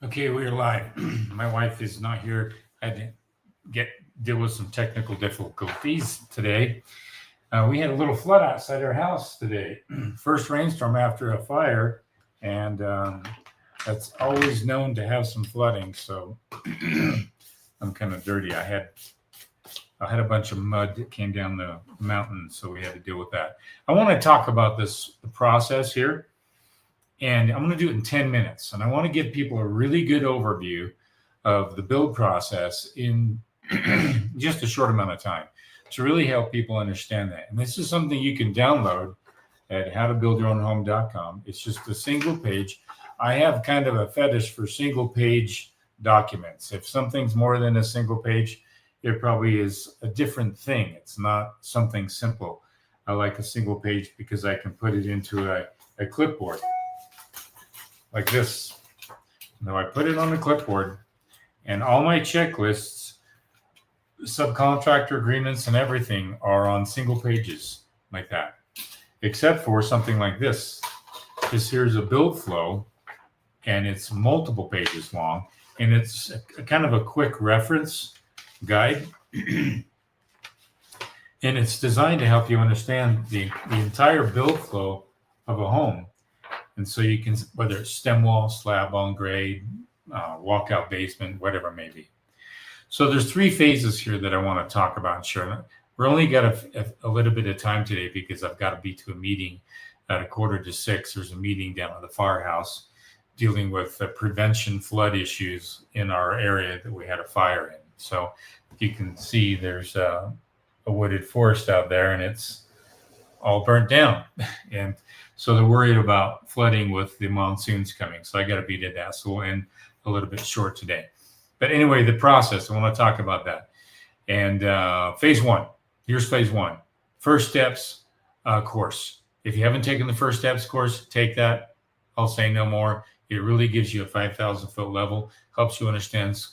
Okay, we are live. My wife is not here. I had to deal with some technical difficulties today. We had a little flood outside our house today. First rainstorm after a fire, and that's always known to have some flooding. So I'm kind of dirty. I had a bunch of mud that came down the mountain, so we had to deal with that. I want to talk about the process here, and I'm going to do it in 10 minutes. And I want to give people a really good overview of the build process in just a short amount of time to really help people understand that. And this is something you can download at howtobuildyourownhome.com. It's just a single page. I have kind of a fetish for single page documents. If something's more than a single page, it probably is a different thing. It's not something simple. I like a single page because I can put it into a clipboard like this. Now I put it on the clipboard, and all my checklists, subcontractor agreements, and everything are on single pages like that, except for something like this. This here's a build flow, and it's multiple pages long, and it's a kind of a quick reference guide. And it's designed to help you understand the entire build flow of a home. And so you can, whether it's stem wall, slab on grade, walkout basement, whatever it may be. So there's three phases here that I want to talk about and share. We're only got a little bit of time today because I've got to be to a meeting at 5:45. There's a meeting down at the firehouse dealing with prevention flood issues in our area that we had a fire in. So you can see there's a wooded forest out there, and it's all burnt down. And so they're worried about flooding with the monsoons coming. So I got to be to that. So we'll end a little bit short today. But anyway, the process, I want to talk about that. And phase one, here's phase one. First steps course. If you haven't taken the first steps course, take that. I'll say no more. It really gives you a 5,000 foot level, helps you understand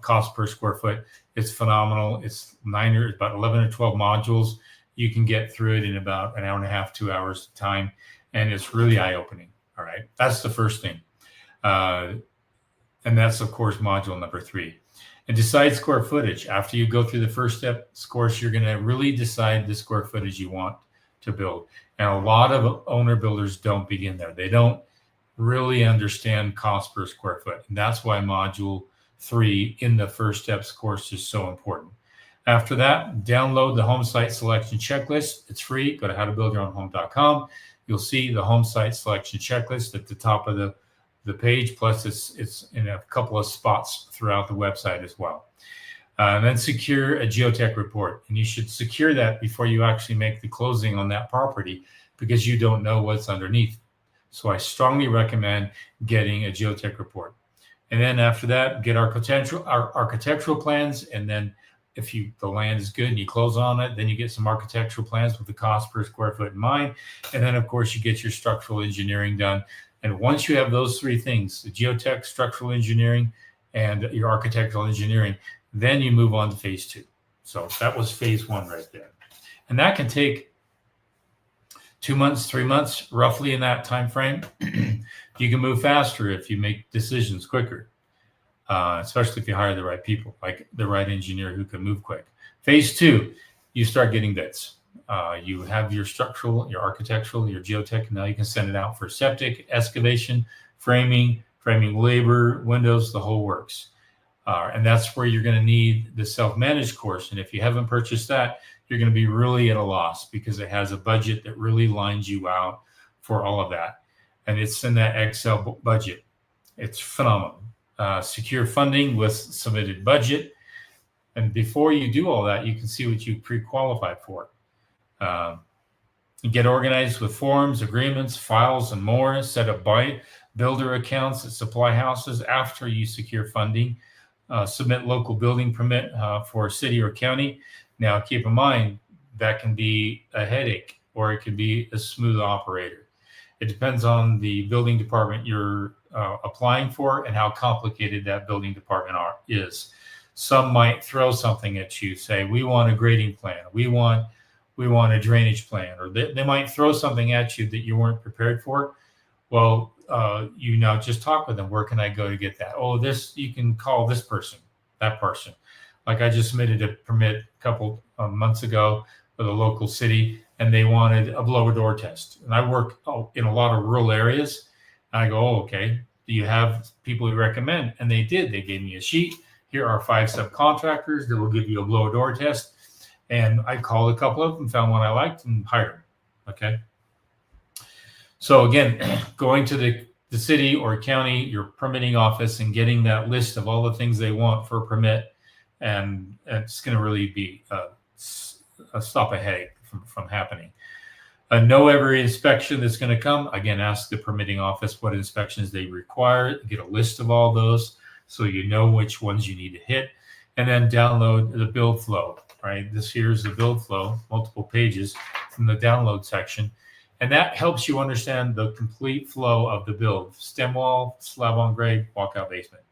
cost per square foot. It's phenomenal. It's about 11 or 12 modules. You can get through it in about an hour and a half, 2 hours time. And it's really eye-opening. All right. That's the first thing. And that's, of course, module number 3. And decide square footage. After you go through the first step course, you're going to really decide the square footage you want to build. And a lot of owner builders don't begin there. They don't really understand cost per square foot. And that's why module 3 in the first steps course is so important. After that, download the home site selection checklist. It's free. Go to howtobuildyourownhome.com. You'll see the home site selection checklist at the top of the page, plus it's in a couple of spots throughout the website as well. And then secure a geotech report. And you should secure that before you actually make the closing on that property, because you don't know what's underneath. So I strongly recommend getting a geotech report. And then after that, get architectural plans. And then if the land is good and you close on it, then you get some architectural plans with the cost per square foot in mind. And then, of course, you get your structural engineering done. And once you have those three things, the geotech, structural engineering, and your architectural engineering, then you move on to phase 2. So that was phase 1 right there. And that can take 2 months, 3 months, roughly in that time frame. You can move faster if you make decisions quicker, especially if you hire the right people, like the right engineer who can move quick. Phase 2, you start getting bids. You have your structural, your architectural, your geotech, and now you can send it out for septic, excavation, framing labor, windows, the whole works. And that's where you're going to need the self-managed course. And if you haven't purchased that, you're going to be really at a loss, because it has a budget that really lines you out for all of that. And it's in that Excel budget. It's phenomenal. Secure funding with submitted budget. And before you do all that, you can see what you pre-qualified for. Get organized with forms, agreements, files, and more. Set up builder accounts at supply houses after you secure funding. Submit local building permit for a city or county. Now, keep in mind, that can be a headache, or it can be a smooth operator. It depends on the building department you're applying for and how complicated that building department is. Some might throw something at you, say, we want a grading plan, we want a drainage plan, or they might throw something at you that you weren't prepared for. Well, you now just talk with them. Where can I go to get that? Oh, this, you can call this person, that person. Like I just submitted a permit a couple months ago for the local city, and they wanted a blower door test. And I work in a lot of rural areas. And I go, oh, okay, do you have people you recommend? And they did. They gave me a sheet. Here are 5 subcontractors that will give you a blower door test. And I called a couple of them, found one I liked, and hired them. Okay. So again, going to the city or county, your permitting office, and getting that list of all the things they want for a permit, and it's going to really be a stop a headache from happening. Know every inspection that's going to come. Again, ask the permitting office what inspections they require. Get a list of all those so you know which ones you need to hit, and then download the build flow. Right, this here's the build flow, multiple pages from the download section. And that helps you understand the complete flow of the build: stem wall, slab on grade, walkout basement.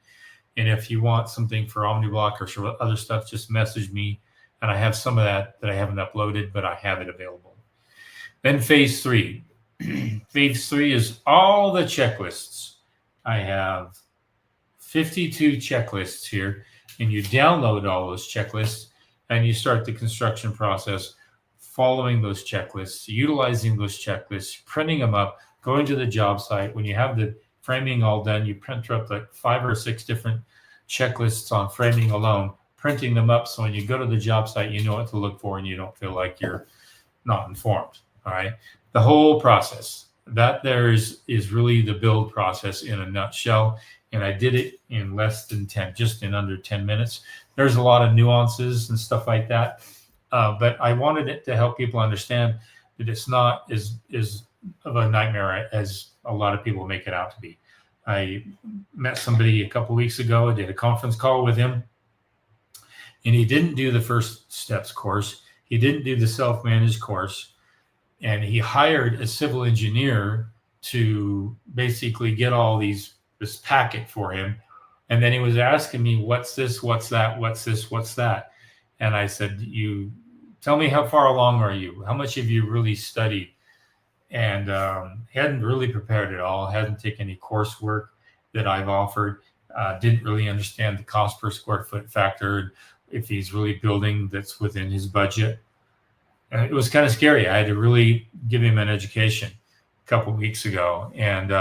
And if you want something for OmniBlock or other stuff, just message me. And I have some of that I haven't uploaded, but I have it available. Then phase 3. Phase 3 is all the checklists. I have 52 checklists here, and you download all those checklists and you start the construction process following those checklists, utilizing those checklists, printing them up, going to the job site. When you have the framing all done, you print up like 5 or 6 different checklists on framing alone, printing them up so when you go to the job site, you know what to look for and you don't feel like you're not informed. All right. The whole process, that there is really the build process in a nutshell. And I did it in less than 10, just in under 10 minutes. There's a lot of nuances and stuff like that. But I wanted it to help people understand that it's not as of a nightmare as a lot of people make it out to be. I met somebody a couple weeks ago. I did a conference call with him, and he didn't do the first steps course. He didn't do the self-managed course, and he hired a civil engineer to basically get all this packet for him. And then he was asking me, what's this, what's that, what's this, what's that? And I said, you tell me, how far along are you? How much have you really studied? And he hadn't really prepared at all, hadn't taken any coursework that I've offered, didn't really understand the cost per square foot factor, if he's really building that's within his budget. And it was kind of scary. I had to really give him an education a couple of weeks ago. And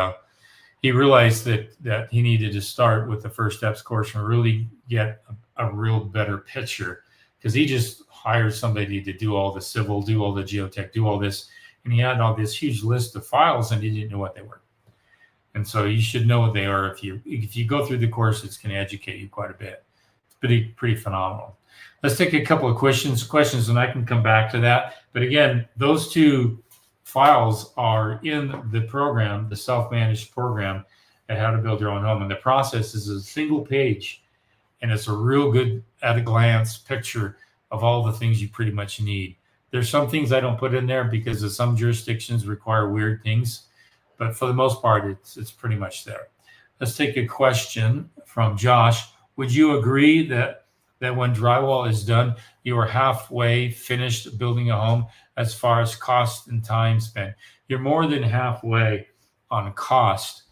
he realized that he needed to start with the first steps course and really get a real better picture, because he just hired somebody to do all the civil, do all the geotech, do all this. And he had all this huge list of files and he didn't know what they were. And so you should know what they are. If you go through the course, it's going to educate you quite a bit. It's pretty phenomenal. Let's take a couple of questions, and I can come back to that. But again, those 2 files are in the program, the self-managed program at How to Build Your Own Home. And the process is a single page, and it's a real good at a glance picture of all the things you pretty much need. There's some things I don't put in there because some jurisdictions require weird things, but for the most part, it's pretty much there. Let's take a question from Josh. Would you agree that when drywall is done, you are halfway finished building a home as far as cost and time spent? You're more than halfway on cost,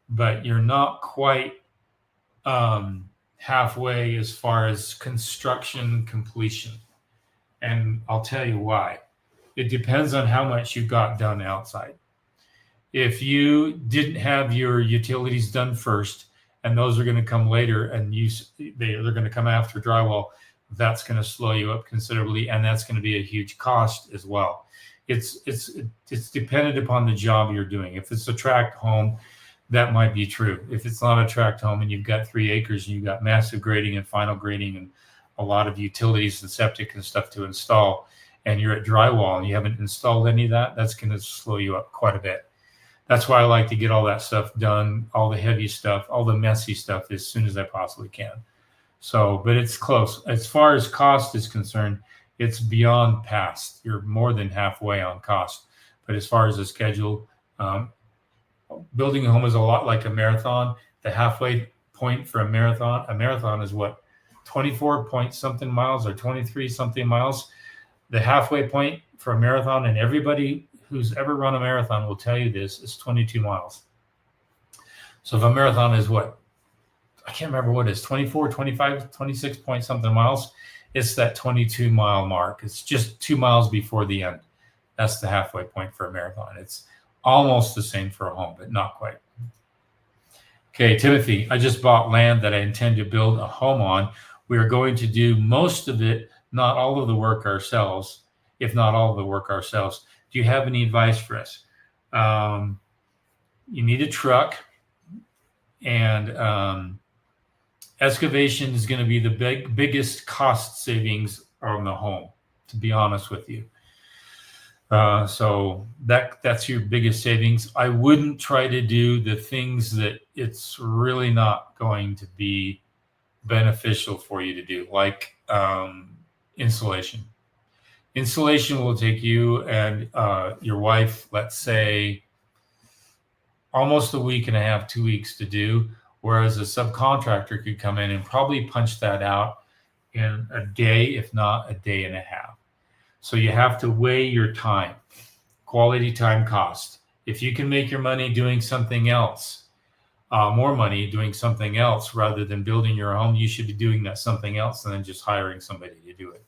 but you're not quite halfway as far as construction completion. And I'll tell you why. It depends on how much you got done outside. If you didn't have your utilities done first, and those are going to come later, and they're going to come after drywall, that's going to slow you up considerably, and that's going to be a huge cost as well. It's dependent upon the job you're doing. If it's a tract home, that might be true. If it's not a tract home and you've got 3 acres and you've got massive grading and final grading and a lot of utilities and septic and stuff to install, and you're at drywall and you haven't installed any of that, that's going to slow you up quite a bit. That's why I like to get all that stuff done, all the heavy stuff, all the messy stuff, as soon as I possibly can. So, but it's close. As far as cost is concerned, it's beyond past. You're more than halfway on cost. But as far as the schedule, building a home is a lot like a marathon. The halfway point for a marathon is what, 24 point something miles or 23 something miles. The halfway point for a marathon, and everybody who's ever run a marathon will tell you this, is 22 miles. So if a marathon is what, I can't remember what it is, 24, 25, 26 point something miles, it's that 22 mile mark. It's just 2 miles before the end. That's the halfway point for a marathon. It's almost the same for a home, but not quite. Okay, Timothy, I just bought land that I intend to build a home on. We are going to do most of it, not all of the work ourselves, if not all of the work ourselves. Do you have any advice for us? You need a truck, and excavation is going to be the biggest cost savings on the home, to be honest with you. So that's your biggest savings. I wouldn't try to do the things that it's really not going to be beneficial for you to do, like insulation. Insulation will take you and your wife, let's say, almost a week and a half, 2 weeks to do, whereas a subcontractor could come in and probably punch that out in a day, if not a day and a half. So you have to weigh your time, quality time cost. If you can make your money doing something else, more money doing something else rather than building your home, you should be doing that something else and then just hiring somebody to do it.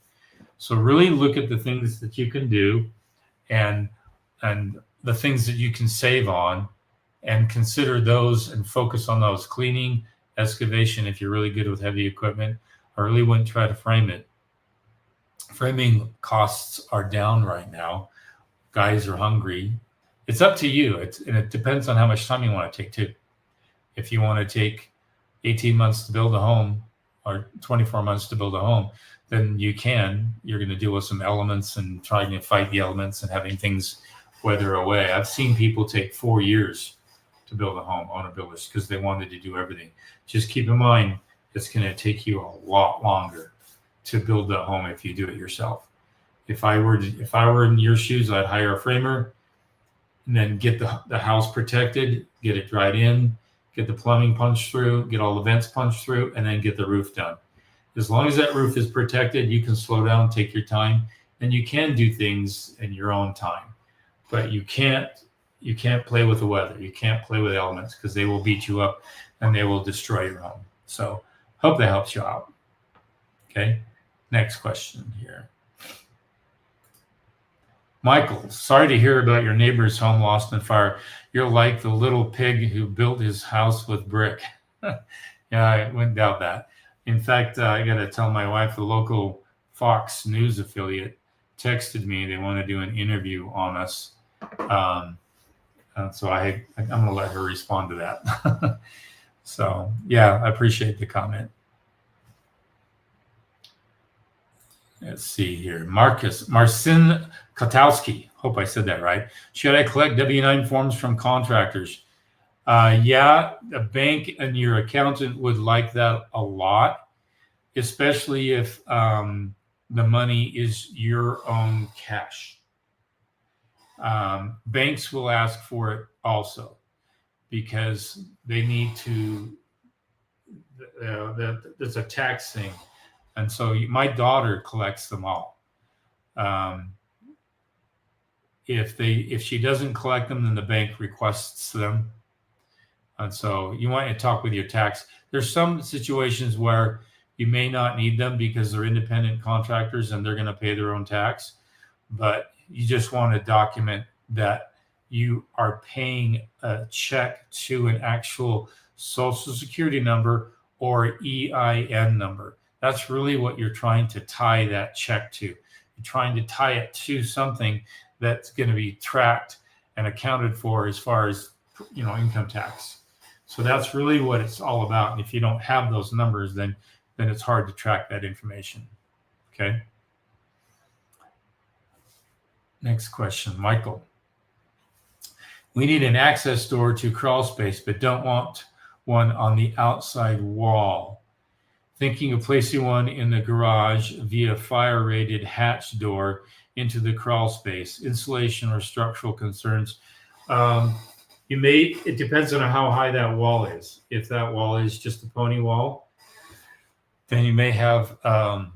So really look at the things that you can do and the things that you can save on, and consider those and focus on those. Cleaning, excavation, if you're really good with heavy equipment. I really wouldn't try to frame it. Framing costs are down right now. Guys are hungry. It's up to you. And it depends on how much time you want to take too. If you want to take 18 months to build a home or 24 months to build a home, then you can. You're going to deal with some elements and trying to fight the elements and having things weather away. I've seen people take 4 years to build a home, owner builders, because they wanted to do everything. Just keep in mind, it's going to take you a lot longer to build the home if you do it yourself. If I were in your shoes, I'd hire a framer and then get the house protected, get it dried in, get the plumbing punched through, get all the vents punched through, and then get the roof done. As long as that roof is protected, you can slow down, take your time, and you can do things in your own time. But you can't play with the weather. You can't play with elements, because they will beat you up and they will destroy your home. So hope that helps you out. Okay, next question here. Michael, sorry to hear about your neighbor's home lost in fire. You're like the little pig who built his house with brick. Yeah, I wouldn't doubt that. In fact, I got to tell my wife, the local Fox News affiliate texted me. They want to do an interview on us. So I'm going to let her respond to that. So, yeah, I appreciate the comment. Let's see here. Marcin Kotowski. Hope I said that right. Should I collect W-9 forms from contractors? Yeah, the bank and your accountant would like that a lot, especially if the money is your own cash. Banks will ask for it also, because they need to, there's a tax thing. And so my daughter collects them all. If she doesn't collect them, then the bank requests them. And so you want to talk with your tax. There's some situations where you may not need them because they're independent contractors and they're going to pay their own tax. But you just want to document that you are paying a check to an actual Social Security number or EIN number. That's really what you're trying to tie that check to. You're trying to tie it to something that's going to be tracked and accounted for as far as, income tax. So that's really what it's all about. And if you don't have those numbers, then it's hard to track that information. Okay. Next question, Michael. We need an access door to crawl space, but don't want one on the outside wall. Thinking of placing one in the garage via fire-rated hatch door into the crawl space. Insulation or structural concerns. It depends on how high that wall is. If that wall is just a pony wall, then you may have a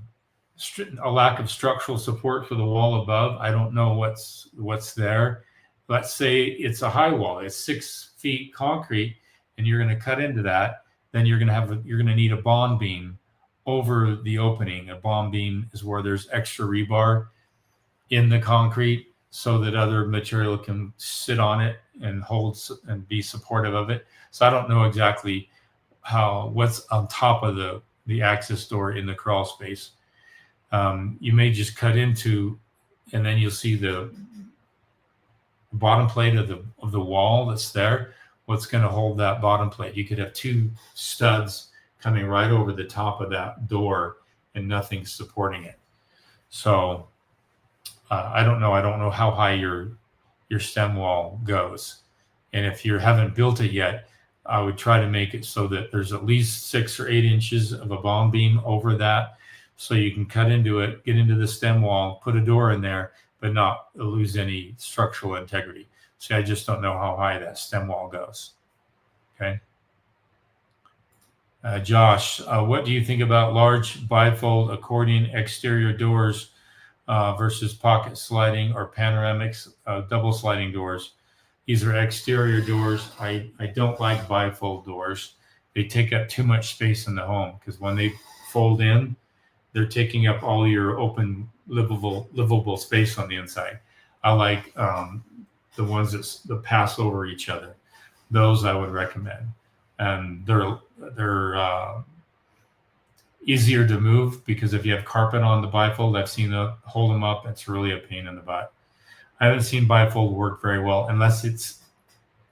lack of structural support for the wall above. I don't know what's there. Let's say it's a high wall. It's 6 feet concrete, and you're going to cut into that, then you're going to need a bond beam over the opening. A bond beam is where there's extra rebar in the concrete so that other material can sit on it and hold and be supportive of it. So I don't know exactly what's on top of the access door in the crawl space. You may just cut into, and then you'll see the bottom plate of the wall that's there. What's going to hold that bottom plate? You could have two studs coming right over the top of that door and nothing supporting it. So I don't know. I don't know how high your stem wall goes. And if you haven't built it yet, I would try to make it so that there's at least 6 or 8 inches of a bond beam over that, so you can cut into it, get into the stem wall, put a door in there, but not lose any structural integrity. See, I just don't know how high that stem wall goes. Okay. Josh, what do you think about large bifold accordion exterior doors versus pocket sliding or panoramics, double sliding doors? These are exterior doors. I don't like bifold doors. They take up too much space in the home, because when they fold in, they're taking up all your open livable space on the inside. I like the ones that pass over each other. Those I would recommend, and they're easier to move, because if you have carpet on the bifold, I've seen hold them up. It's really a pain in the butt. I haven't seen bifold work very well unless it's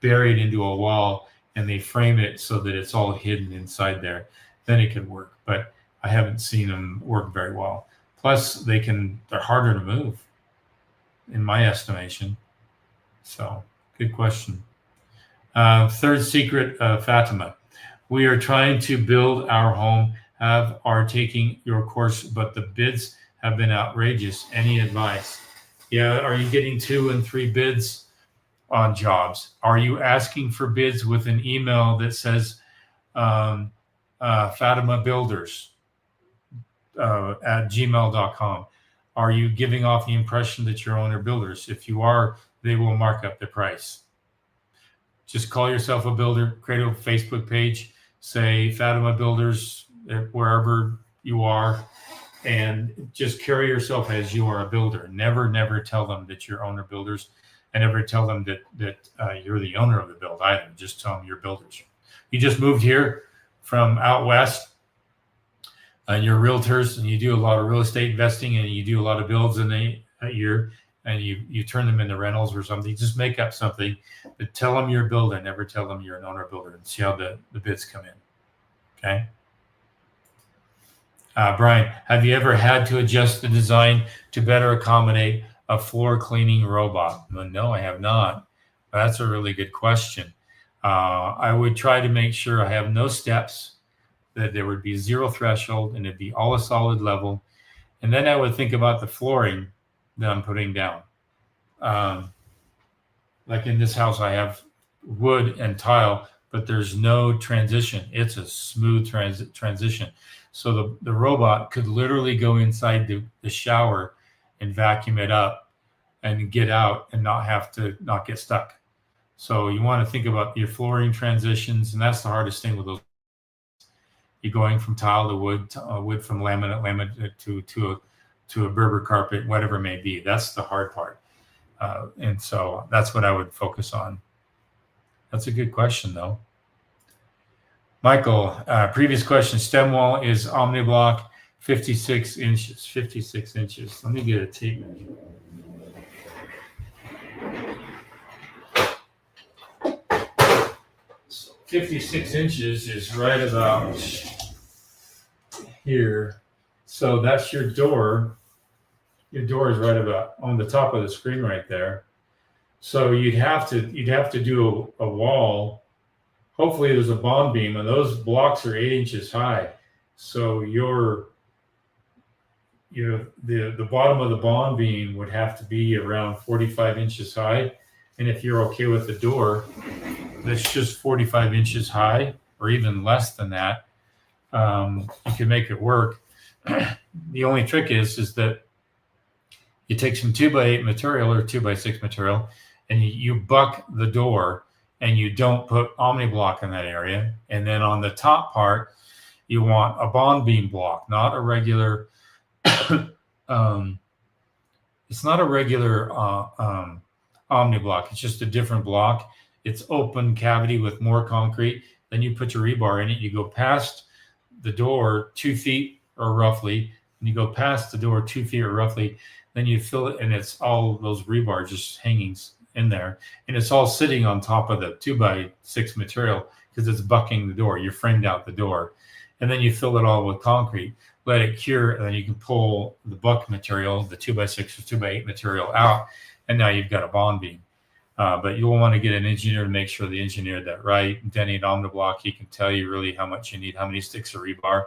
buried into a wall and they frame it so that it's all hidden inside there. Then it can work, but I haven't seen them work very well. Plus, they're harder to move, in my estimation. So, good question. Third secret, Fatima. We are trying to build our home, are taking your course, but the bids have been outrageous. Any advice? Yeah, are you getting 2 and 3 bids on jobs? Are you asking for bids with an email that says Fatima Builders at gmail.com? Are you giving off the impression that you're owner builders? If you are, they will mark up the price. Just call yourself a builder, create a Facebook page, say Fatima Builders wherever you are, and just carry yourself as you are a builder. Never tell them that you're owner builders, and never tell them that you're the owner of the build either. Just tell them you're builders. You just moved here from out west, and you're realtors, and you do a lot of real estate investing, and you do a lot of builds in a year, and you turn them into rentals or something. Just make up something, but tell them you're a builder. Never tell them you're an owner builder, and see how the bids come in. Okay. Brian, have you ever had to adjust the design to better accommodate a floor cleaning robot? No, I have not. That's a really good question. I would try to make sure I have no steps, that there would be 0 threshold, and it'd be all a solid level. And then I would think about the flooring that I'm putting down. Like in this house, I have wood and tile, but there's no transition. It's a smooth transition. So the robot could literally go inside the shower and vacuum it up and get out and not get stuck. So you want to think about your flooring transitions, and that's the hardest thing with those. You're going from tile to wood from laminate to a Berber carpet, whatever it may be. That's the hard part. And so that's what I would focus on. That's a good question, though. Michael, previous question, stem wall is OmniBlock 56 inches. 56 inches. Let me get a tape measure. So 56 inches is right about here. So that's your door. Your door is right about on the top of the screen right there. So you'd have to do a wall. Hopefully there's a bond beam, and those blocks are 8 inches high. So the bottom of the bond beam would have to be around 45 inches high. And if you're okay with the door, that's just 45 inches high, or even less than that. You can make it work. The only trick is that you take some 2x8 material or 2x6 material, and you buck the door, and you don't put omni block in that area. And then on the top part, you want a bond beam block, not a regular. It's not a regular omni block. It's just a different block. It's open cavity with more concrete. Then you put your rebar in it. You go past the door 2 feet or roughly, and you go past the door 2 feet or roughly. Then you fill it, and it's all those rebar just hanging in there, and it's all sitting on top of the 2x6 material because it's bucking the door. You framed out the door, and then you fill it all with concrete. Let it cure, and then you can pull the buck material, the 2x6 or 2x8 material out, and now you've got a bond beam. But you'll want to get an engineer to make sure they engineered that right. Denny Omniblock, he can tell you really how much you need, how many sticks of rebar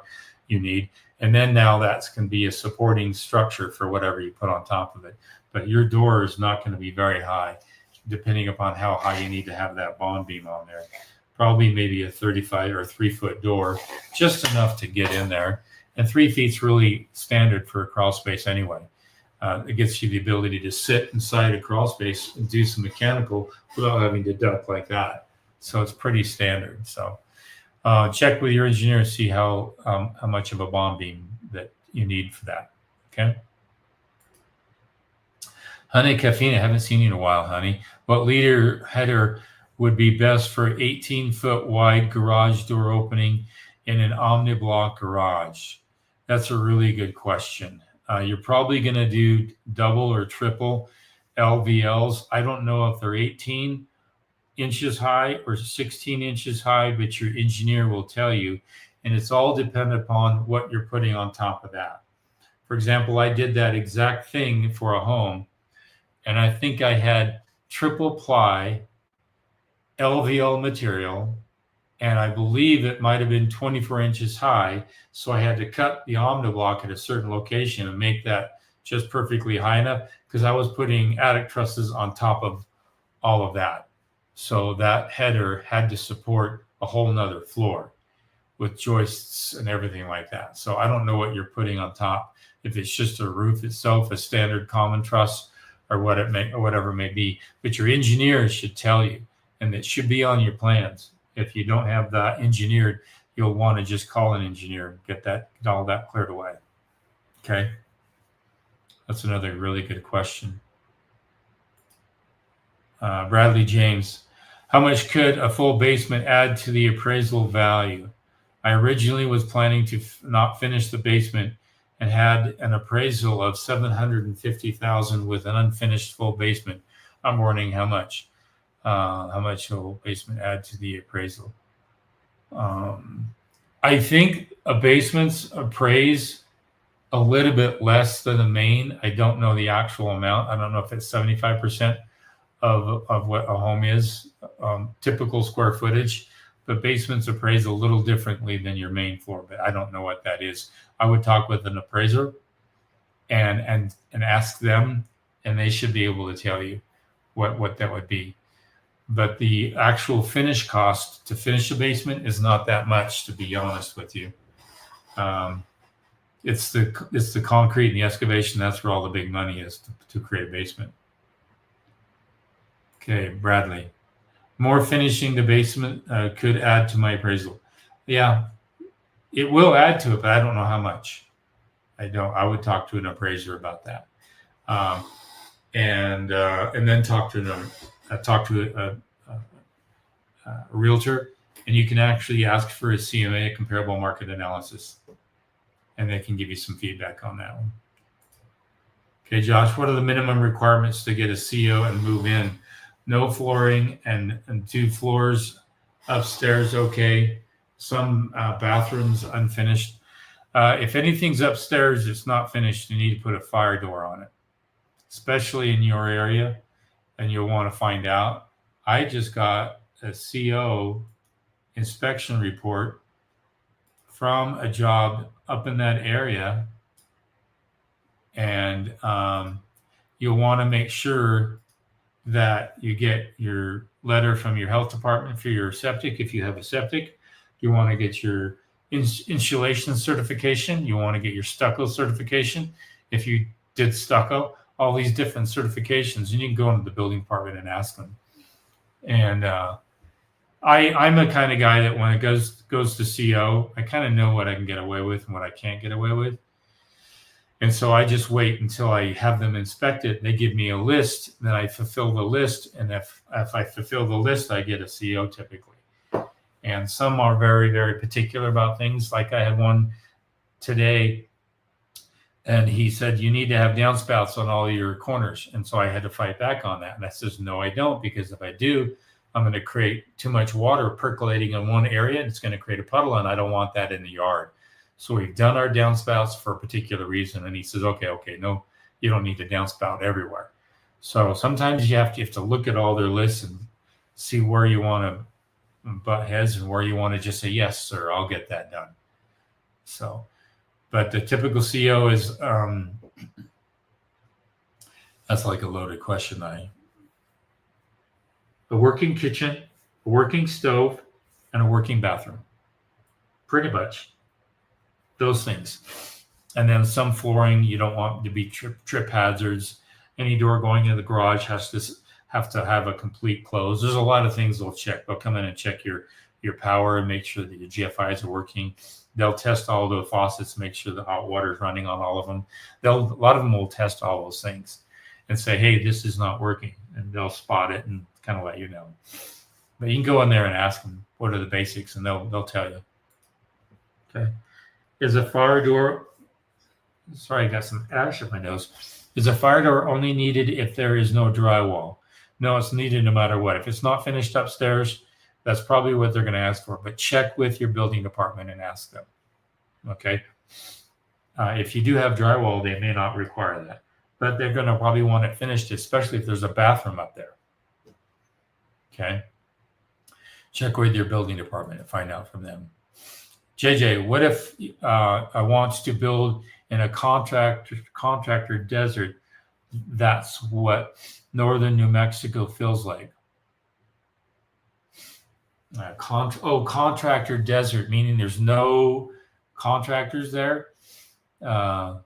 you need. And then now that can be a supporting structure for whatever you put on top of it. But your door is not going to be very high, depending upon how high you need to have that bond beam on there. Probably maybe a 35 or 3 foot door, just enough to get in there. And 3 feet's really standard for a crawl space anyway. It gives you the ability to sit inside a crawl space and do some mechanical without having to duck like that. So it's pretty standard. So check with your engineer and see how much of a bond beam that you need for that. Okay. Honey Caffeine, I haven't seen you in a while, honey. What leader header would be best for 18-foot wide garage door opening in an omni-block garage? That's a really good question. You're probably going to do double or triple LVLs. I don't know if they're 18 inches high or 16 inches high, but your engineer will tell you. And it's all dependent upon what you're putting on top of that. For example, I did that exact thing for a home, and I think I had triple ply LVL material, and I believe it might have been 24 inches high. So I had to cut the omniblock at a certain location and make that just perfectly high enough because I was putting attic trusses on top of all of that. So that header had to support a whole nother floor with joists and everything like that. So I don't know what you're putting on top. If it's just a roof itself, a standard common truss, or whatever it may be, but your engineer should tell you, and it should be on your plans. If you don't have that engineered, you'll want to just call an engineer, get all that cleared away. Okay. That's another really good question. Bradley James, how much could a full basement add to the appraisal value? I originally was planning to not finish the basement and had an appraisal of $750,000 with an unfinished full basement. I'm wondering how much will basement add to the appraisal? I think a basement's appraise a little bit less than the main. I don't know the actual amount. I don't know if it's 75% of what a home is, typical square footage, but basements appraise a little differently than your main floor, but I don't know what that is. I would talk with an appraiser and ask them, and they should be able to tell you what that would be. But the actual finish cost to finish a basement is not that much, to be honest with you. It's the concrete and the excavation. That's where all the big money is to create a basement. Okay, Bradley. More finishing the basement could add to my appraisal. Yeah, it will add to it, but I don't know how much. I would talk to an appraiser about that, and then talk to a realtor, and you can actually ask for a CMA, a comparable market analysis, and they can give you some feedback on that one. Okay, Josh, what are the minimum requirements to get a CO and move in? No flooring and 2 floors upstairs. Okay. Some bathrooms unfinished. If anything's upstairs, it's not finished. You need to put a fire door on it, especially in your area, and you'll want to find out. I just got a CO inspection report from a job up in that area, and you'll want to make sure that you get your letter from your health department for your septic. If you have a septic, you want to get your insulation certification. You want to get your stucco certification. If you did stucco, all these different certifications, and you can go into the building department and ask them. And I'm the kind of guy that when it goes to CO, I kind of know what I can get away with and what I can't get away with. And so I just wait until I have them inspect it. They give me a list, then I fulfill the list. And if I fulfill the list, I get a CO typically. And some are very, very particular about things. Like I had one today, and he said, you need to have downspouts on all your corners. And so I had to fight back on that. And I says, no, I don't, because if I do, I'm going to create too much water percolating in one area, and it's going to create a puddle, and I don't want that in the yard. So we've done our downspouts for a particular reason. And he says, okay, no, you don't need to downspout everywhere. So sometimes you have to look at all their lists and see where you want to butt heads and where you want to just say, yes, sir, I'll get that done. So, but the typical CO is, that's like a loaded question. A working kitchen, a working stove, and a working bathroom. Pretty much. Those things. And then some flooring, you don't want to be trip hazards. Any door going into the garage has to have a complete close. There's a lot of things they'll check. They'll come in and check your power and make sure that your GFIs are working. They'll test all the faucets, make sure the hot water is running on all of them. A lot of them will test all those things and say, hey, this is not working. And they'll spot it and kind of let you know. But you can go in there and ask them, what are the basics? And they'll tell you. Okay. Is a fire door, sorry, I got some ash in my nose. Is a fire door only needed if there is no drywall? No, it's needed no matter what. If it's not finished upstairs, that's probably what they're going to ask for. But check with your building department and ask them. Okay. If you do have drywall, they may not require that. But they're going to probably want it finished, especially if there's a bathroom up there. Okay. Check with your building department and find out from them. JJ, what if I want to build in a contractor desert? That's what northern New Mexico feels like. Contractor desert, meaning there's no contractors there. That's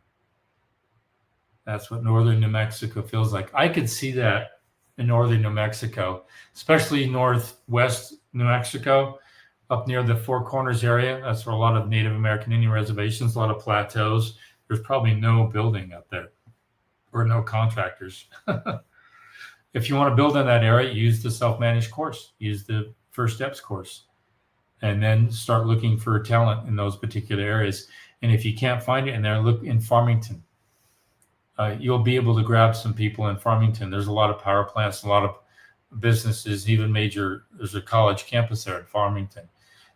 what northern New Mexico feels like. I could see that in northern New Mexico, especially northwest New Mexico. Up near the Four Corners area, that's where a lot of Native American Indian reservations, a lot of plateaus. There's probably no building up there or no contractors. If you want to build in that area, use the self-managed course, use the First Steps course, and then start looking for talent in those particular areas. And if you can't find it in there, look in Farmington. You'll be able to grab some people in Farmington. There's a lot of power plants, a lot of businesses, even there's a college campus there in Farmington.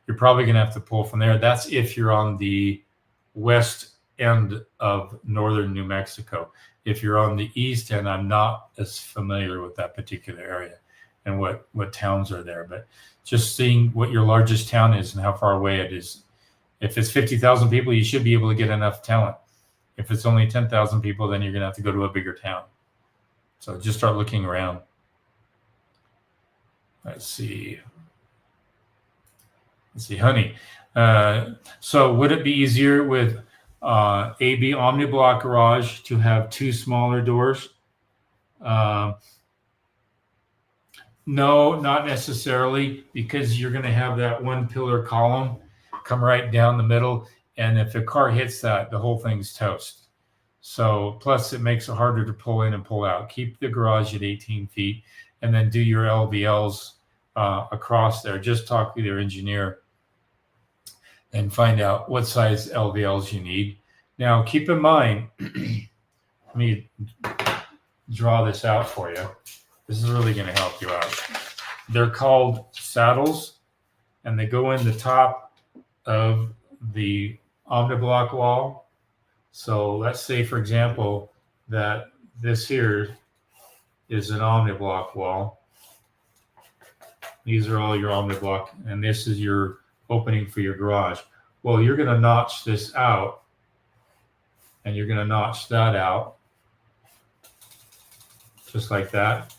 You're probably going to have to pull from there. That's if you're on the west end of northern New Mexico. If you're on the east end, I'm not as familiar with that particular area and what towns are there. But just seeing what your largest town is and how far away it is. If it's 50,000 people, you should be able to get enough talent. If it's only 10,000 people, then you're going to have to go to a bigger town. So just start looking around. Let's see, honey. So would it be easier with AB Omniblock garage to have two smaller doors? No, not necessarily, because you're going to have that one pillar column come right down the middle. And if a car hits that, the whole thing's toast. So plus it makes it harder to pull in and pull out. Keep the garage at 18 feet. And then do your LVLs across there. Just talk with your engineer and find out what size LVLs you need. Now, keep in mind, let me draw this out for you. This is really going to help you out. They're called saddles, and they go in the top of the Omniblock wall. So let's say, for example, that this here is an Omniblock wall. These are all your Omniblock, and this is your opening for your garage. Well, you're going to notch this out, and you're going to notch that out, just like that.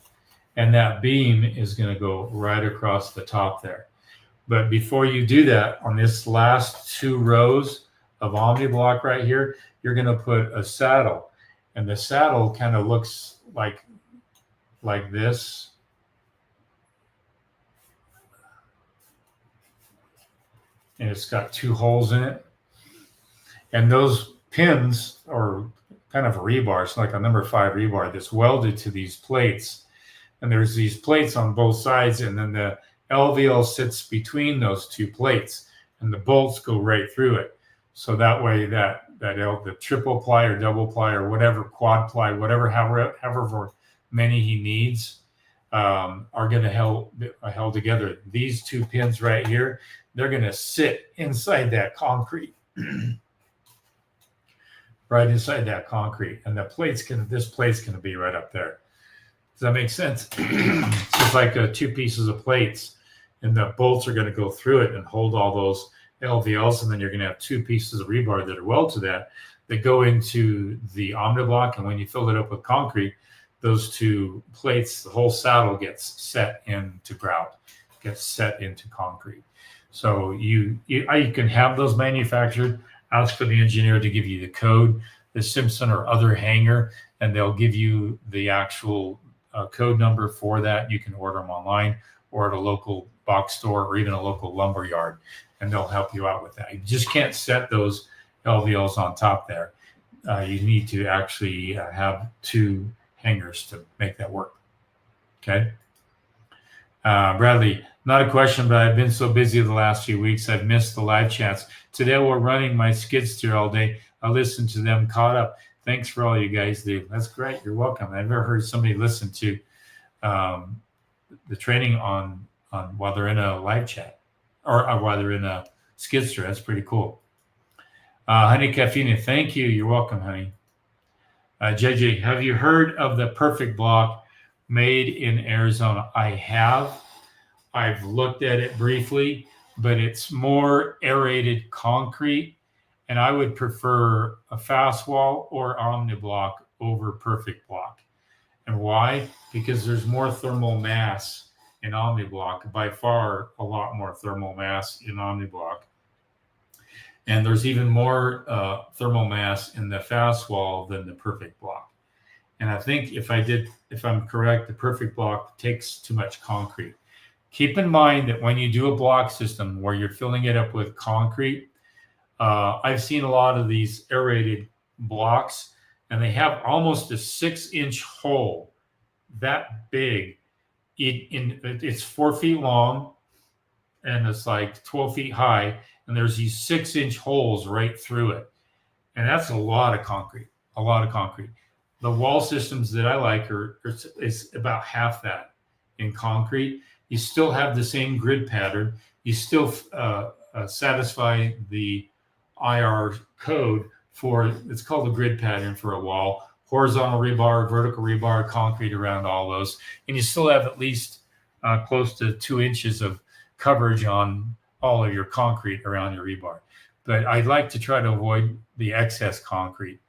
And that beam is going to go right across the top there. But before you do that, on this last two rows of Omniblock right here, you're going to put a saddle. And the saddle kind of looks like this. and it's got 2 holes in it. And those pins are kind of a rebar. It's like a number 5 rebar that's welded to these plates. And there's these plates on both sides, and then the LVL sits between those 2 plates, and the bolts go right through it. So that way the triple ply or double ply or whatever, quad ply, however many he needs, are going to held together. These 2 pins right here, they're going to sit inside that concrete. Right inside that concrete, and this plate's going to be right up there. Does that make sense? It's just like 2 pieces of plates, and the bolts are going to go through it and hold all those LVLs, and then you're going to have 2 pieces of rebar that are welded to that go into the OmniBlock, and when you fill it up with concrete, those 2 plates, the whole saddle gets set into grout, gets set into concrete. So you can have those manufactured. Ask for the engineer to give you the code, the Simpson or other hanger, and they'll give you the actual code number for that. You can order them online or at a local box store or even a local lumber yard, and they'll help you out with that. You just can't set those LVLs on top there. You need to actually have 2 hangers to make that work. Okay. Bradley, not a question, but I've been so busy the last few weeks, I've missed the live chats. Today we're running my skid steer all day. I listened to them, caught up. Thanks for all you guys do. That's great. You're welcome. I've never heard somebody listen to the training on while they're in a live chat or while they're in a skid steer. That's pretty cool. Honey Caffeine, thank you. You're welcome, honey. JJ, have you heard of the Perfect Block made in Arizona? I have. I've looked at it briefly, but it's more aerated concrete, and I would prefer a fast wall or OmniBlock over Perfect Block. And why? Because there's more thermal mass in OmniBlock, by far a lot more thermal mass in OmniBlock. And there's even more thermal mass in the fast wall than the Perfect Block. And I think if I'm correct, the Perfect Block takes too much concrete. Keep in mind that when you do a block system where you're filling it up with concrete, I've seen a lot of these aerated blocks, and they have almost a 6-inch hole that big. It's 4 feet long, and it's like 12 feet high, and there's these 6-inch holes right through it. And that's a lot of concrete, The wall systems that I like is about half that in concrete. You still have the same grid pattern. You still satisfy the IR code it's called the grid pattern for a wall, horizontal rebar, vertical rebar, concrete around all those. And you still have at least close to 2 inches of coverage on all of your concrete around your rebar. But I'd like to try to avoid the excess concrete.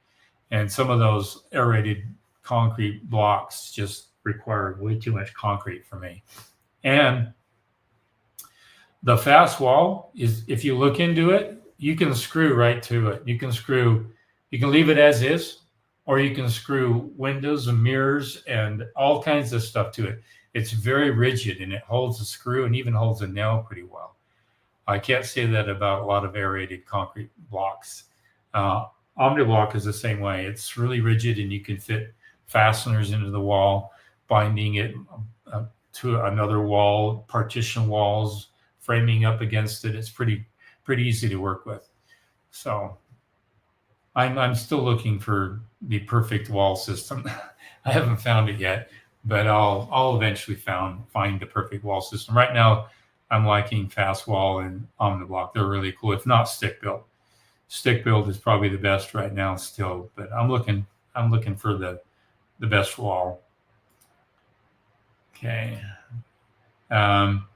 And some of those aerated concrete blocks just require way too much concrete for me. And the fast wall is, if you look into it, you can screw right to it. You can leave it as is, or you can screw windows and mirrors and all kinds of stuff to it. It's very rigid, and it holds a screw and even holds a nail pretty well. I can't say that about a lot of aerated concrete blocks. OmniBlock is the same way. It's really rigid, and you can fit fasteners into the wall, binding it to another wall, partition walls, framing up against it. It's pretty easy to work with. So I'm still looking for the perfect wall system. I haven't found it yet, but I'll eventually find the perfect wall system. Right now, I'm liking fast wall and OmniBlock. They're really cool. If not stick built. Stick build is probably the best right now still, but I'm looking for the best wall. Okay. I'm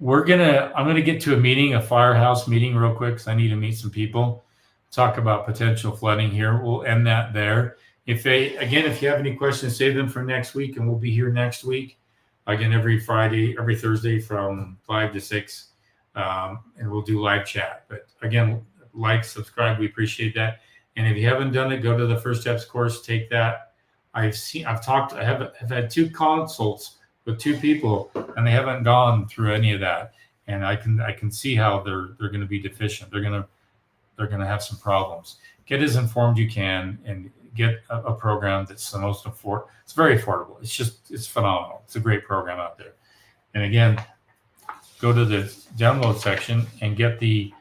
gonna get to a meeting, a firehouse meeting real quick, because I need to meet some people, talk about potential flooding here. We'll end that there. If you have any questions, save them for next week, and we'll be here next week. Again, every Thursday from 5 to 6, and we'll do live chat. But again, like, subscribe, we appreciate that. And if you haven't done it, go to the First Steps course, take that. I have had 2 consults with 2 people, and they haven't gone through any of that. and I can see how they're going to be deficient. They're going to have some problems. Get as informed you can, and get a program that's the most affordable. It's very affordable. It's phenomenal. It's a great program out there. And again, go to the download section and get the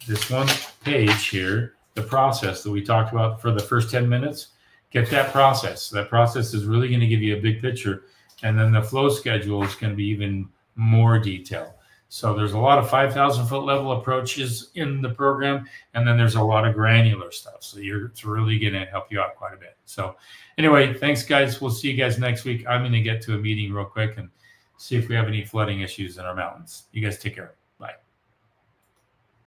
this one page here, the process that we talked about for the first 10 minutes. Get that process. That process is really going to give you a big picture. And then the flow schedule is going to be even more detailed. So there's a lot of 5,000 foot level approaches in the program. And then there's a lot of granular stuff. So it's really going to help you out quite a bit. So anyway, thanks guys. We'll see you guys next week. I'm going to get to a meeting real quick and see if we have any flooding issues in our mountains. You guys take care.